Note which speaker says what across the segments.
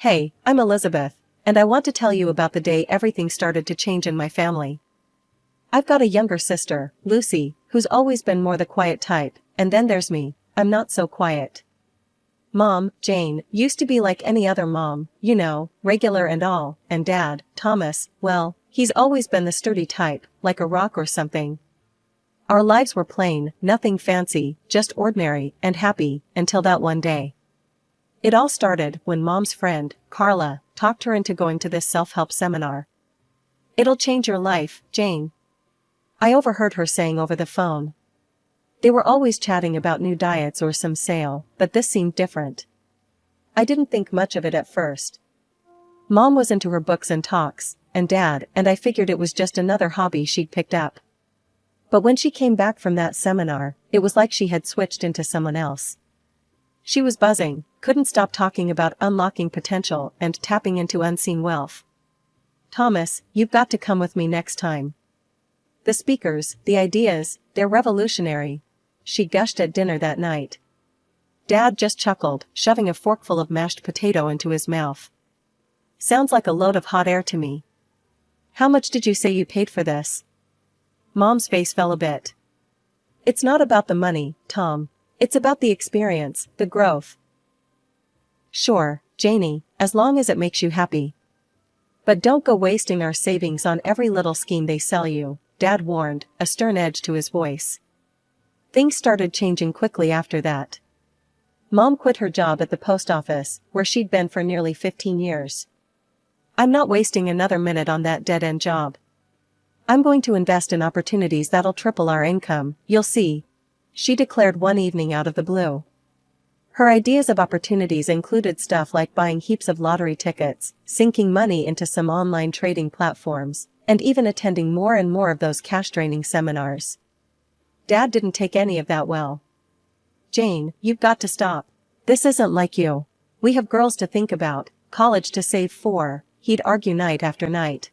Speaker 1: Hey, I'm Elizabeth, and I want to tell you about the day everything started to change in my family. I've got a younger sister, Lucy, who's always been more the quiet type, and then there's me, I'm not so quiet. Mom, Jane, used to be like any other mom, you know, regular and all, and Dad, Thomas, well, he's always been the sturdy type, like a rock or something. Our lives were plain, nothing fancy, just ordinary and happy, until that one day. It all started when Mom's friend, Carla, talked her into going to this self-help seminar. "It'll change your life, Jane," I overheard her saying over the phone. They were always chatting about new diets or some sale, but this seemed different. I didn't think much of it at first. Mom was into her books and talks, and Dad, and I figured it was just another hobby she'd picked up. But when she came back from that seminar, it was like she had switched into someone else. She was buzzing, couldn't stop talking about unlocking potential and tapping into unseen wealth. "Thomas, you've got to come with me next time. The speakers, the ideas, they're revolutionary," she gushed at dinner that night. Dad just chuckled, shoving a forkful of mashed potato into his mouth. "Sounds like a load of hot air to me. How much did you say you paid for this?" Mom's face fell a bit. "It's not about the money, Tom. It's about the experience, the growth." "Sure, Janie, as long as it makes you happy. But don't go wasting our savings on every little scheme they sell you," Dad warned, a stern edge to his voice. Things started changing quickly after that. Mom quit her job at the post office, where she'd been for nearly 15 years. "I'm not wasting another minute on that dead-end job. I'm going to invest in opportunities that'll triple our income, you'll see," she declared one evening out of the blue. Her ideas of opportunities included stuff like buying heaps of lottery tickets, sinking money into some online trading platforms, and even attending more and more of those cash-draining seminars. Dad didn't take any of that well. "Jane, you've got to stop. This isn't like you. We have girls to think about, college to save for," he'd argue night after night.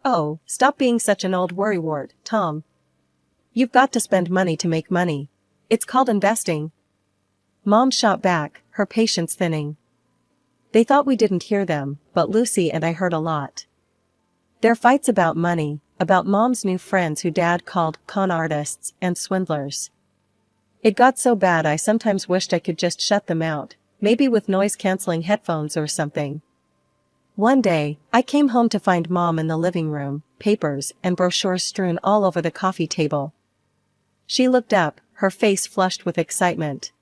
Speaker 1: "Oh, stop being such an old worrywart, Tom. You've got to spend money to make money. It's called investing." Mom shot back, her patience thinning. They thought we didn't hear them, but Lucy and I heard a lot. Their fights about money, about Mom's new friends who Dad called con artists and swindlers. It got so bad I sometimes wished I could just shut them out, maybe with noise-canceling headphones or something. One day, I came home to find Mom in the living room, papers and brochures strewn all over the coffee table. She looked up, her face flushed with excitement.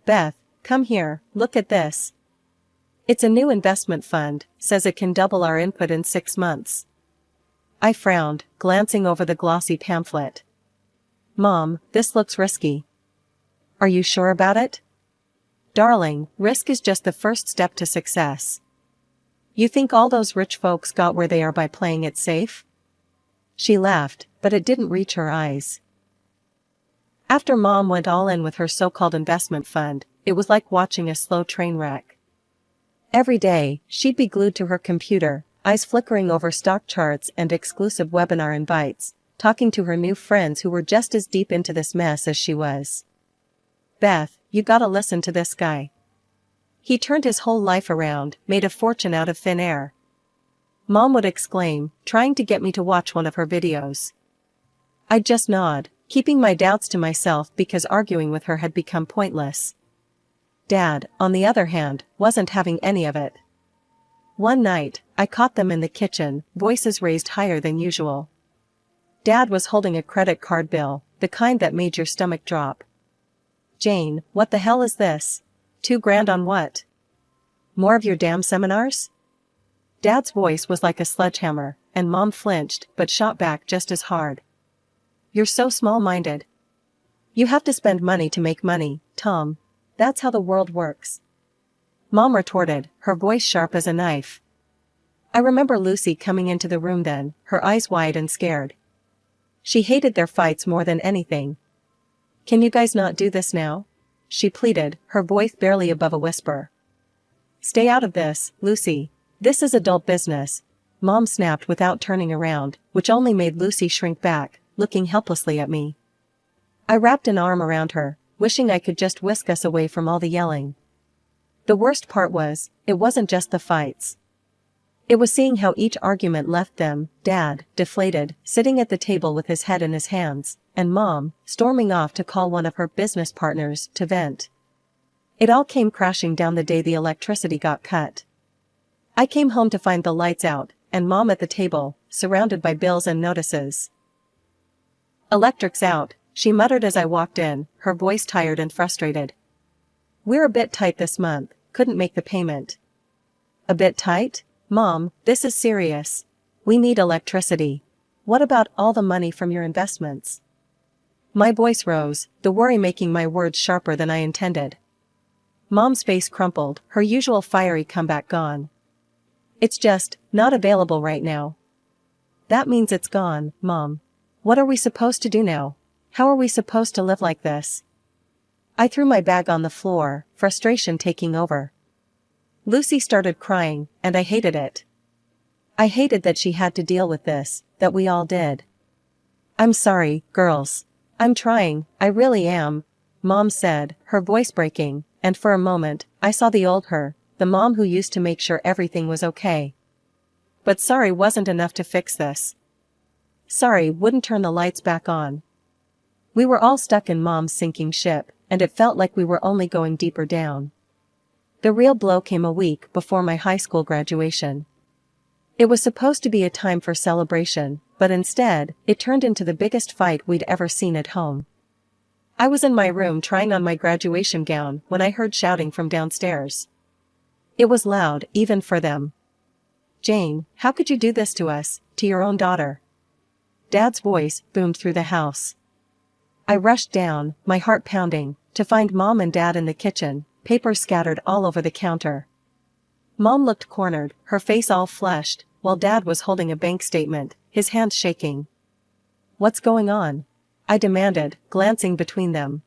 Speaker 1: "Beth, come here, look at this. It's a new investment fund, says it can double our input in 6 months." I frowned, glancing over the glossy pamphlet. "Mom, this looks risky." "Are you sure about it?" "Darling, risk is just the first step to success. You think all those rich folks got where they are by playing it safe?" She laughed, but it didn't reach her eyes. After Mom went all in with her so-called investment fund, it was like watching a slow train wreck. Every day, she'd be glued to her computer, eyes flickering over stock charts and exclusive webinar invites, talking to her new friends who were just as deep into this mess as she was. "Beth, you gotta listen to this guy. He turned his whole life around, made a fortune out of thin air." Mom would exclaim, trying to get me to watch one of her videos. I'd just nod, keeping my doubts to myself because arguing with her had become pointless. Dad, on the other hand, wasn't having any of it. One night, I caught them in the kitchen, voices raised higher than usual. Dad was holding a credit card bill, the kind that made your stomach drop. "Jane, what the hell is this? $2,000 on what? More of your damn seminars?" Dad's voice was like a sledgehammer, and Mom flinched but shot back just as hard. "You're so small-minded. You have to spend money to make money, Tom. That's how the world works." Mom retorted, her voice sharp as a knife. I remember Lucy coming into the room then, her eyes wide and scared. She hated their fights more than anything. "Can you guys not do this now?" she pleaded, her voice barely above a whisper. "Stay out of this, Lucy. This is adult business," Mom snapped without turning around, which only made Lucy shrink back, looking helplessly at me. I wrapped an arm around her, wishing I could just whisk us away from all the yelling. The worst part was, it wasn't just the fights. It was seeing how each argument left them, Dad, deflated, sitting at the table with his head in his hands, and Mom, storming off to call one of her business partners to vent. It all came crashing down the day the electricity got cut. I came home to find the lights out, and Mom at the table, surrounded by bills and notices. "Electric's out," she muttered as I walked in, her voice tired and frustrated. "We're a bit tight this month, couldn't make the payment." "A bit tight? Mom, this is serious. We need electricity. What about all the money from your investments?" My voice rose, the worry making my words sharper than I intended. Mom's face crumpled, her usual fiery comeback gone. "It's just, not available right now." "That means it's gone, Mom. What are we supposed to do now? How are we supposed to live like this?" I threw my bag on the floor, frustration taking over. Lucy started crying, and I hated it. I hated that she had to deal with this, that we all did. "I'm sorry, girls. I'm trying, I really am," Mom said, her voice breaking, and for a moment, I saw the old her, the mom who used to make sure everything was okay. But sorry wasn't enough to fix this. Sorry wouldn't turn the lights back on. We were all stuck in Mom's sinking ship, and it felt like we were only going deeper down. The real blow came a week before my high school graduation. It was supposed to be a time for celebration, but instead, it turned into the biggest fight we'd ever seen at home. I was in my room trying on my graduation gown when I heard shouting from downstairs. It was loud, even for them. "Jane, how could you do this to us, to your own daughter?" Dad's voice boomed through the house. I rushed down, my heart pounding, to find Mom and Dad in the kitchen, papers scattered all over the counter. Mom looked cornered, her face all flushed, while Dad was holding a bank statement, his hands shaking. "What's going on?" I demanded, glancing between them.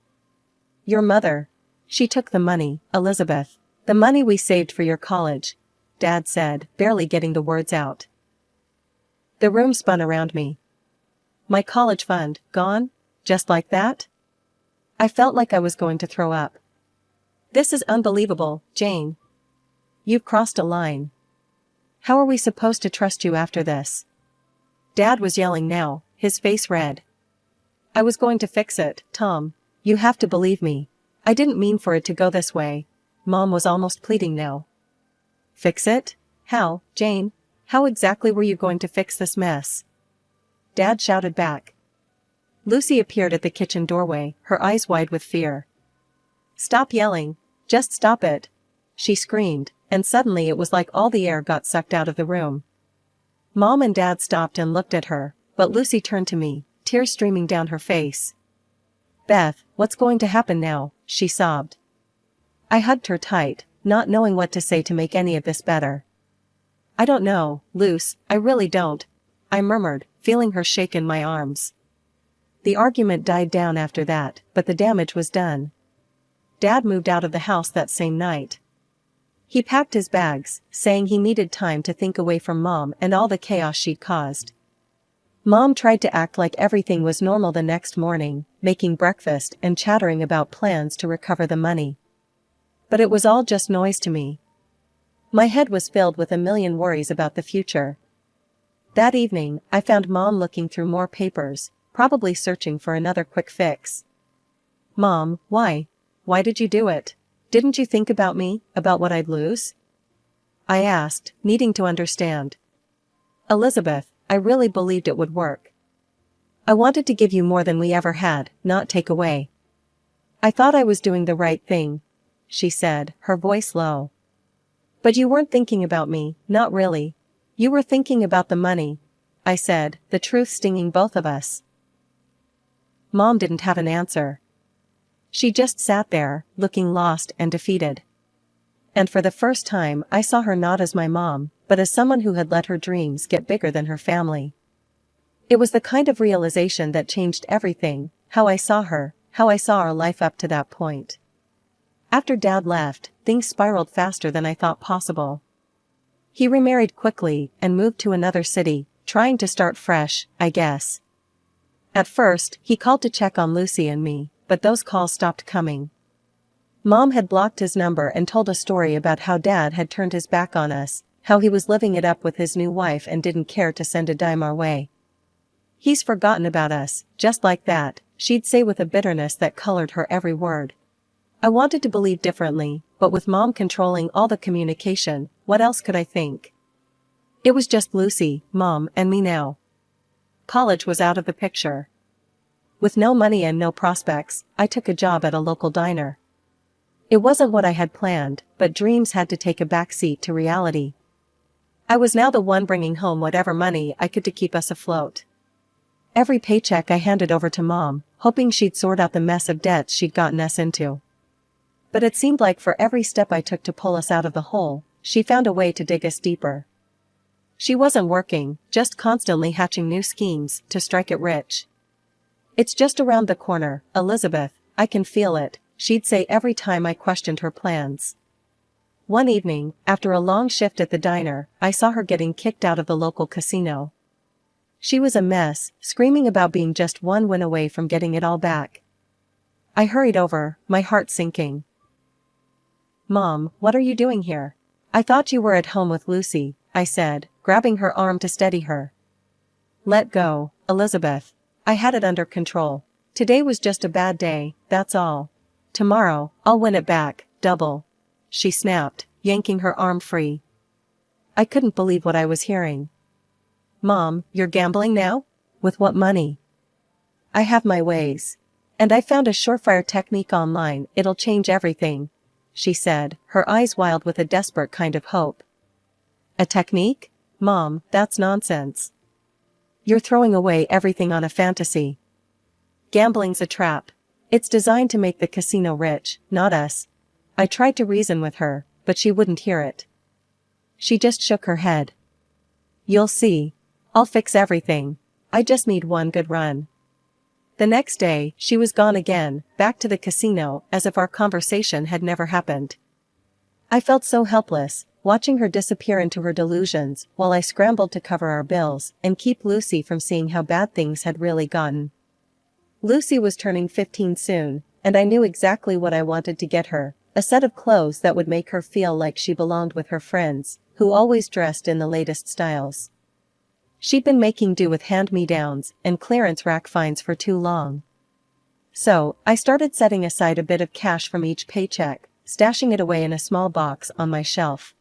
Speaker 1: "Your mother. She took the money, Elizabeth. The money we saved for your college," Dad said, barely getting the words out. The room spun around me. My college fund, gone? Just like that? I felt like I was going to throw up. "This is unbelievable, Jane. You've crossed a line. How are we supposed to trust you after this?" Dad was yelling now, his face red. "I was going to fix it, Tom. You have to believe me. I didn't mean for it to go this way." Mom was almost pleading now. "Fix it? How, Jane? How exactly were you going to fix this mess?" Dad shouted back. Lucy appeared at the kitchen doorway, her eyes wide with fear. "Stop yelling. Just stop it," she screamed, and suddenly it was like all the air got sucked out of the room. Mom and Dad stopped and looked at her, but Lucy turned to me, tears streaming down her face. "Beth, what's going to happen now?" she sobbed. I hugged her tight, not knowing what to say to make any of this better. "I don't know, Luce, I really don't," I murmured, feeling her shake in my arms. The argument died down after that, but the damage was done. Dad moved out of the house that same night. He packed his bags, saying he needed time to think away from Mom and all the chaos she'd caused. Mom tried to act like everything was normal the next morning, making breakfast and chattering about plans to recover the money. But it was all just noise to me. My head was filled with a million worries about the future. That evening, I found Mom looking through more papers, probably searching for another quick fix. "Mom, why? Why did you do it? Didn't you think about me, about what I'd lose?" I asked, needing to understand. "Elizabeth, I really believed it would work. I wanted to give you more than we ever had, not take away. I thought I was doing the right thing," she said, her voice low. "But you weren't thinking about me, not really. You were thinking about the money," I said, the truth stinging both of us. Mom didn't have an answer. She just sat there, looking lost and defeated. And for the first time I saw her not as my mom, but as someone who had let her dreams get bigger than her family. It was the kind of realization that changed everything, how I saw her, how I saw our life up to that point. After Dad left, things spiraled faster than I thought possible. He remarried quickly and moved to another city, trying to start fresh, I guess. At first, he called to check on Lucy and me, but those calls stopped coming. Mom had blocked his number and told a story about how Dad had turned his back on us, how he was living it up with his new wife and didn't care to send a dime our way. "He's forgotten about us," just like that, she'd say with a bitterness that colored her every word. I wanted to believe differently, but with Mom controlling all the communication, what else could I think? It was just Lucy, Mom, and me now. College was out of the picture. With no money and no prospects, I took a job at a local diner. It wasn't what I had planned, but dreams had to take a backseat to reality. I was now the one bringing home whatever money I could to keep us afloat. Every paycheck I handed over to Mom, hoping she'd sort out the mess of debts she'd gotten us into. But it seemed like for every step I took to pull us out of the hole, she found a way to dig us deeper. She wasn't working, just constantly hatching new schemes to strike it rich. "It's just around the corner, Elizabeth, I can feel it," she'd say every time I questioned her plans. One evening, after a long shift at the diner, I saw her getting kicked out of the local casino. She was a mess, screaming about being just one win away from getting it all back. I hurried over, my heart sinking. "Mom, what are you doing here? I thought you were at home with Lucy," I said, grabbing her arm to steady her. "Let go, Elizabeth. I had it under control. Today was just a bad day, that's all. Tomorrow, I'll win it back, double," she snapped, yanking her arm free. I couldn't believe what I was hearing. "Mom, you're gambling now? With what money?" "I have my ways. And I found a surefire technique online, it'll change everything," she said, her eyes wild with a desperate kind of hope. "A technique? Mom, that's nonsense. You're throwing away everything on a fantasy. Gambling's a trap. It's designed to make the casino rich, not us." I tried to reason with her, but she wouldn't hear it. She just shook her head. "You'll see. I'll fix everything. I just need one good run." The next day, she was gone again, back to the casino, as if our conversation had never happened. I felt so helpless, watching her disappear into her delusions, while I scrambled to cover our bills and keep Lucy from seeing how bad things had really gotten. Lucy was turning 15 soon, and I knew exactly what I wanted to get her, a set of clothes that would make her feel like she belonged with her friends, who always dressed in the latest styles. She'd been making do with hand-me-downs and clearance rack finds for too long. So, I started setting aside a bit of cash from each paycheck, stashing it away in a small box on my shelf.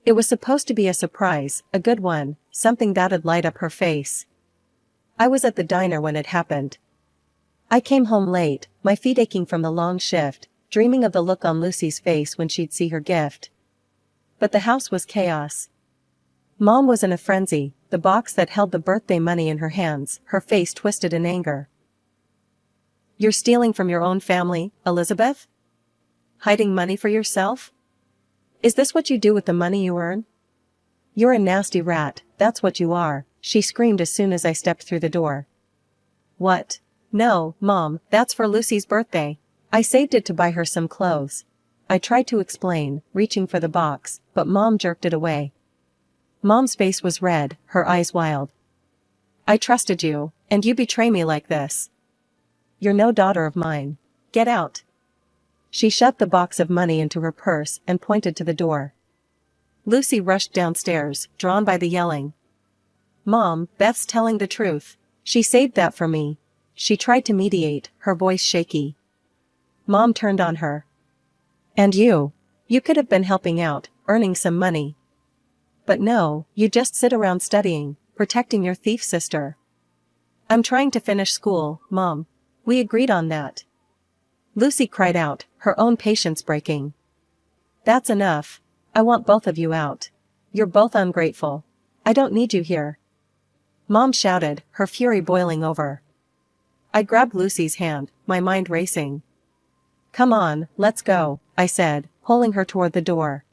Speaker 1: It was supposed to be a surprise, a good one, something that'd light up her face. I was at the diner when it happened. I came home late, my feet aching from the long shift, dreaming of the look on Lucy's face when she'd see her gift. But the house was chaos. Mom was in a frenzy, the box that held the birthday money in her hands, her face twisted in anger. "You're stealing from your own family, Elizabeth? Hiding money for yourself? Is this what you do with the money you earn? You're a nasty rat, that's what you are," she screamed as soon as I stepped through the door. "What? No, Mom, that's for Lucy's birthday. I saved it to buy her some clothes." I tried to explain, reaching for the box, but Mom jerked it away. Mom's face was red, her eyes wild. "I trusted you, and you betray me like this. You're no daughter of mine. Get out." She shoved the box of money into her purse and pointed to the door. Lucy rushed downstairs, drawn by the yelling. "Mom, Beth's telling the truth. She saved that for me." She tried to mediate, her voice shaky. Mom turned on her. "And you? You could have been helping out, earning some money. But no, you just sit around studying, protecting your thief sister." "I'm trying to finish school, Mom. We agreed on that." Lucy cried out, her own patience breaking. "That's enough. I want both of you out. You're both ungrateful. I don't need you here." Mom shouted, her fury boiling over. I grabbed Lucy's hand, my mind racing. "Come on, let's go," I said, pulling her toward the door.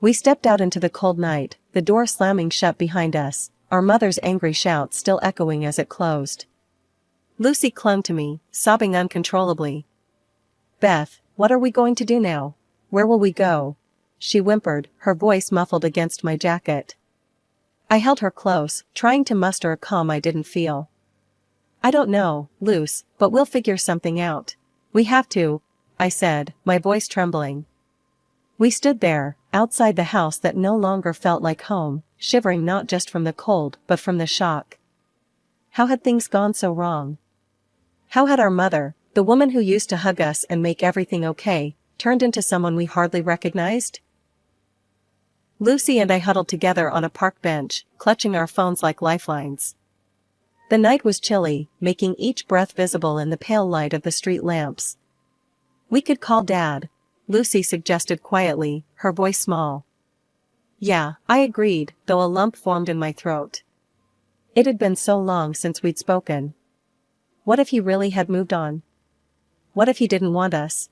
Speaker 1: We stepped out into the cold night, the door slamming shut behind us, our mother's angry shout still echoing as it closed. Lucy clung to me, sobbing uncontrollably. "Beth, what are we going to do now? Where will we go?" she whimpered, her voice muffled against my jacket. I held her close, trying to muster a calm I didn't feel. "I don't know, Luce, but we'll figure something out. We have to. I said, my voice trembling. We stood there, outside the house that no longer felt like home, shivering not just from the cold but from the shock. How had things gone so wrong? How had our mother, the woman who used to hug us and make everything okay, turned into someone we hardly recognized? Lucy and I huddled together on a park bench, clutching our phones like lifelines. The night was chilly, making each breath visible in the pale light of the street lamps. We could call Dad, Lucy suggested quietly, her voice small. Yeah, I agreed, though a lump formed in my throat. It had been so long since we'd spoken. What if he really had moved on? What if he didn't want us?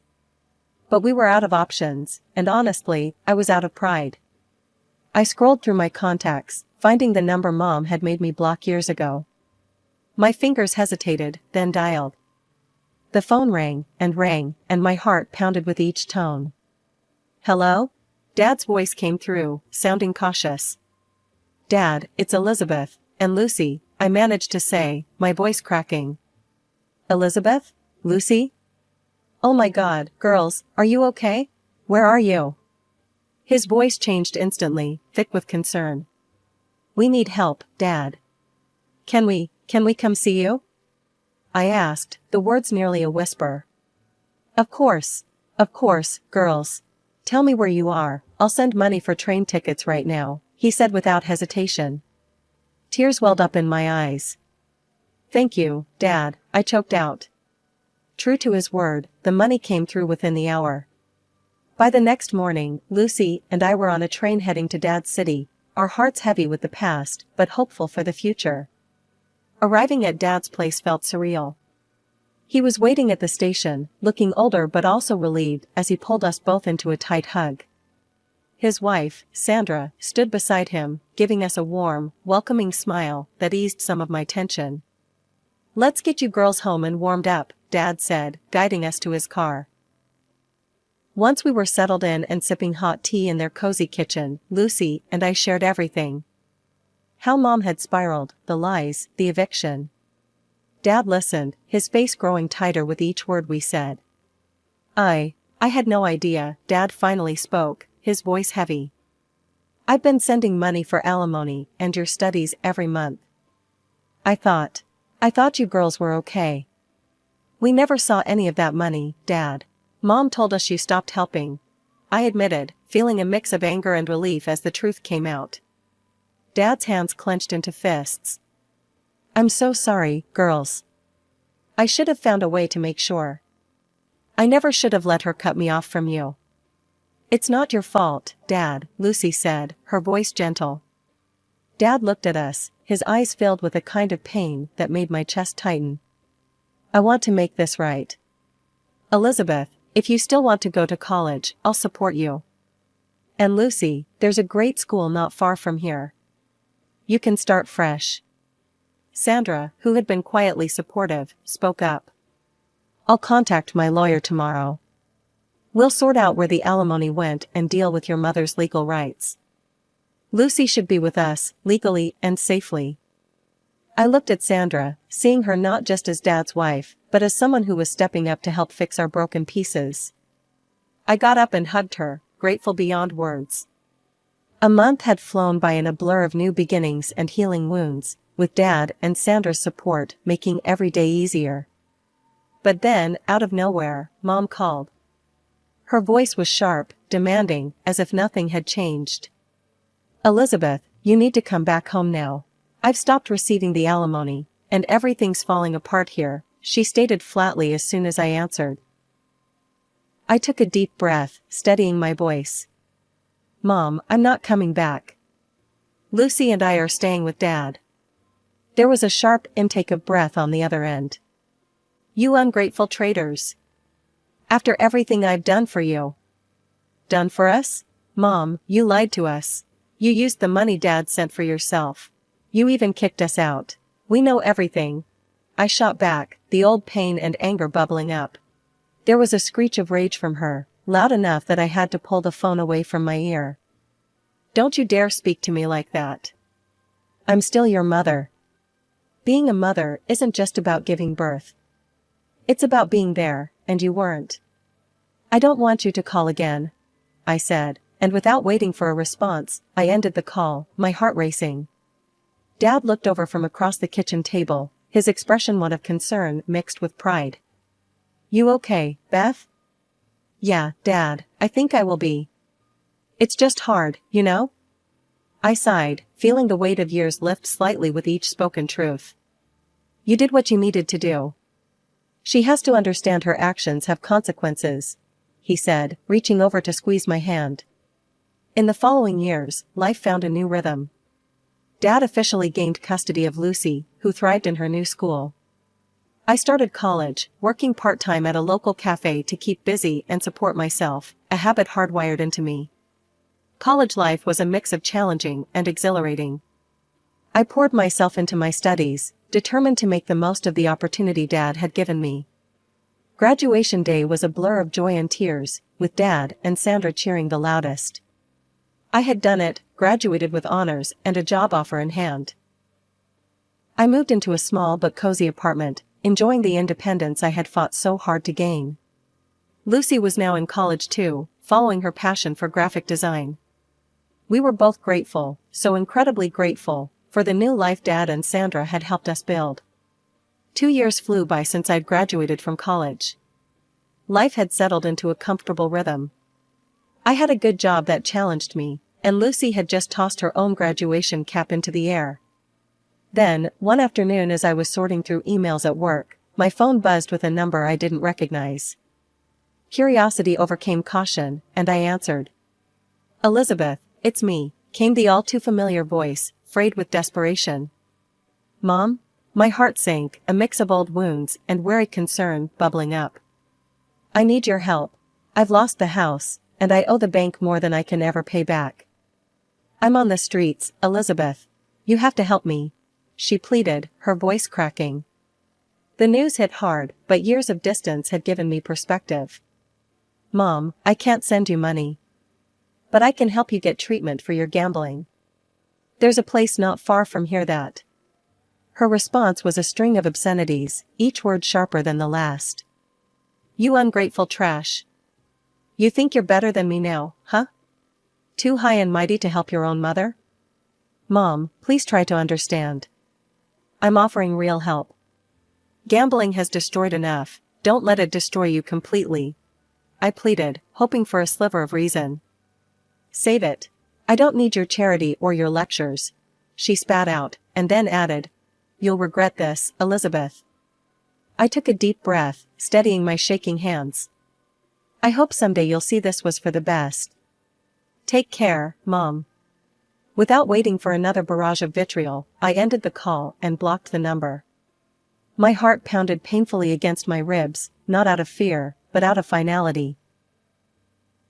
Speaker 1: But we were out of options, and honestly, I was out of pride. I scrolled through my contacts, finding the number Mom had made me block years ago. My fingers hesitated, then dialed. The phone rang, and my heart pounded with each tone. Hello? Dad's voice came through, sounding cautious. Dad, it's Elizabeth, and Lucy, I managed to say, my voice cracking. Elizabeth? Lucy? Oh my God, girls, are you okay? Where are you? His voice changed instantly, thick with concern. We need help, Dad. Can we come see you? I asked, the words nearly a whisper. Of course, girls. Tell me where you are, I'll send money for train tickets right now, he said without hesitation. Tears welled up in my eyes. Thank you, Dad, I choked out. True to his word, the money came through within the hour. By the next morning, Lucy and I were on a train heading to Dad's city, our hearts heavy with the past, but hopeful for the future. Arriving at Dad's place felt surreal. He was waiting at the station, looking older but also relieved as he pulled us both into a tight hug. His wife, Sandra, stood beside him, giving us a warm, welcoming smile that eased some of my tension. Let's get you girls home and warmed up, Dad said, guiding us to his car. Once we were settled in and sipping hot tea in their cozy kitchen, Lucy and I shared everything. How Mom had spiraled, the lies, the eviction. Dad listened, his face growing tighter with each word we said. I had no idea, Dad finally spoke, his voice heavy. I've been sending money for alimony and your studies every month. I thought you girls were okay. We never saw any of that money, Dad. Mom told us you stopped helping. I admitted, feeling a mix of anger and relief as the truth came out. Dad's hands clenched into fists. I'm so sorry, girls. I should have found a way to make sure. I never should have let her cut me off from you. It's not your fault, Dad, Lucy said, her voice gentle. Dad looked at us, his eyes filled with a kind of pain that made my chest tighten. I want to make this right. Elizabeth, if you still want to go to college, I'll support you. And Lucy, there's a great school not far from here. You can start fresh. Sandra, who had been quietly supportive, spoke up. I'll contact my lawyer tomorrow. We'll sort out where the alimony went and deal with your mother's legal rights. Lucy should be with us, legally and safely. I looked at Sandra, seeing her not just as Dad's wife, but as someone who was stepping up to help fix our broken pieces. I got up and hugged her, grateful beyond words. A month had flown by in a blur of new beginnings and healing wounds, with Dad and Sandra's support making every day easier. But then, out of nowhere, Mom called. Her voice was sharp, demanding, as if nothing had changed. Elizabeth, you need to come back home now. I've stopped receiving the alimony, and everything's falling apart here, she stated flatly as soon as I answered. I took a deep breath, steadying my voice. Mom, I'm not coming back. Lucy and I are staying with Dad. There was a sharp intake of breath on the other end. You ungrateful traitors. After everything I've done for you. Done for us? Mom, you lied to us. You used the money Dad sent for yourself. You even kicked us out. We know everything. I shot back, the old pain and anger bubbling up. There was a screech of rage from her, loud enough that I had to pull the phone away from my ear. Don't you dare speak to me like that. I'm still your mother. Being a mother isn't just about giving birth. It's about being there, and you weren't. I don't want you to call again, I said, and without waiting for a response, I ended the call, my heart racing. Dad looked over from across the kitchen table, his expression one of concern mixed with pride. You okay, Beth? Yeah, Dad, I think I will be. It's just hard, you know? I sighed, feeling the weight of years lift slightly with each spoken truth. You did what you needed to do. She has to understand her actions have consequences, he said, reaching over to squeeze my hand. In the following years, life found a new rhythm. Dad officially gained custody of Lucy, who thrived in her new school. I started college, working part-time at a local cafe to keep busy and support myself, a habit hardwired into me. College life was a mix of challenging and exhilarating. I poured myself into my studies, determined to make the most of the opportunity Dad had given me. Graduation day was a blur of joy and tears, with Dad and Sandra cheering the loudest. I had done it, graduated with honors and a job offer in hand. I moved into a small but cozy apartment, enjoying the independence I had fought so hard to gain. Lucy was now in college too, following her passion for graphic design. We were both grateful, so incredibly grateful, for the new life Dad and Sandra had helped us build. 2 years flew by since I'd graduated from college. Life had settled into a comfortable rhythm. I had a good job that challenged me, and Lucy had just tossed her own graduation cap into the air. Then, one afternoon as I was sorting through emails at work, my phone buzzed with a number I didn't recognize. Curiosity overcame caution, and I answered. Elizabeth, it's me, came the all-too-familiar voice, frayed with desperation. Mom? My heart sank, a mix of old wounds and weary concern bubbling up. I need your help. I've lost the house, and I owe the bank more than I can ever pay back. I'm on the streets, Elizabeth. You have to help me, she pleaded, her voice cracking. The news hit hard, but years of distance had given me perspective. Mom, I can't send you money. But I can help you get treatment for your gambling. There's a place not far from here that. Her response was a string of obscenities, each word sharper than the last. You ungrateful trash. You think you're better than me now, huh? Too high and mighty to help your own mother? Mom, please try to understand. I'm offering real help. Gambling has destroyed enough, don't let it destroy you completely. I pleaded, hoping for a sliver of reason. Save it. I don't need your charity or your lectures. She spat out, and then added, You'll regret this, Elizabeth. I took a deep breath, steadying my shaking hands. I hope someday you'll see this was for the best. Take care, Mom. Without waiting for another barrage of vitriol, I ended the call and blocked the number. My heart pounded painfully against my ribs, not out of fear, but out of finality.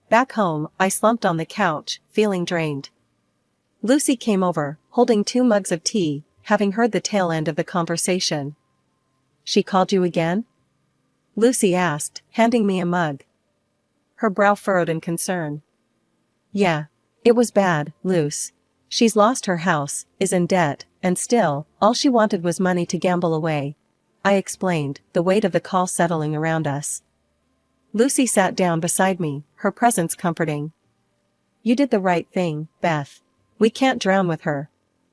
Speaker 1: Back home, I slumped on the couch, feeling drained. Lucy came over, holding 2 mugs of tea, having heard the tail end of the conversation. She called you again? Lucy asked, handing me a mug. Her brow furrowed in concern. Yeah. It was bad, Luce. She's lost her house, is in debt, and still, all she wanted was money to gamble away. I explained, the weight of the call settling around us. Lucy sat down beside me, her presence comforting. You did the right thing, Beth. We can't drown with her,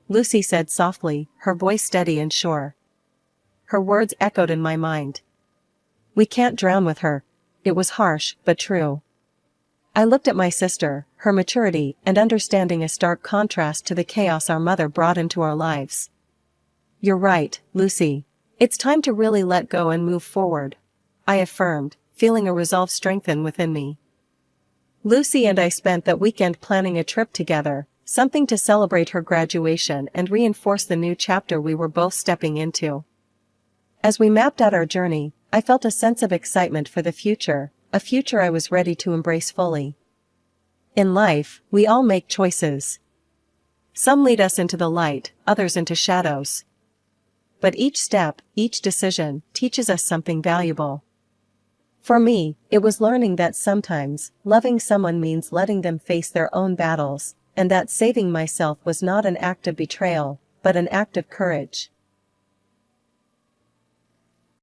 Speaker 1: Lucy said softly, her voice steady and sure. Her words echoed in my mind. We can't drown with her. It was harsh, but true. I looked at my sister, her maturity and understanding a stark contrast to the chaos our mother brought into our lives. You're right, Lucy. It's time to really let go and move forward, I affirmed, feeling a resolve strengthen within me. Lucy and I spent that weekend planning a trip together, something to celebrate her graduation and reinforce the new chapter we were both stepping into. As we mapped out our journey, I felt a sense of excitement for the future, a future I was ready to embrace fully. In life, we all make choices. Some lead us into the light, others into shadows. But each step, each decision, teaches us something valuable. For me, it was learning that sometimes, loving someone means letting them face their own battles, and that saving myself was not an act of betrayal, but an act of courage.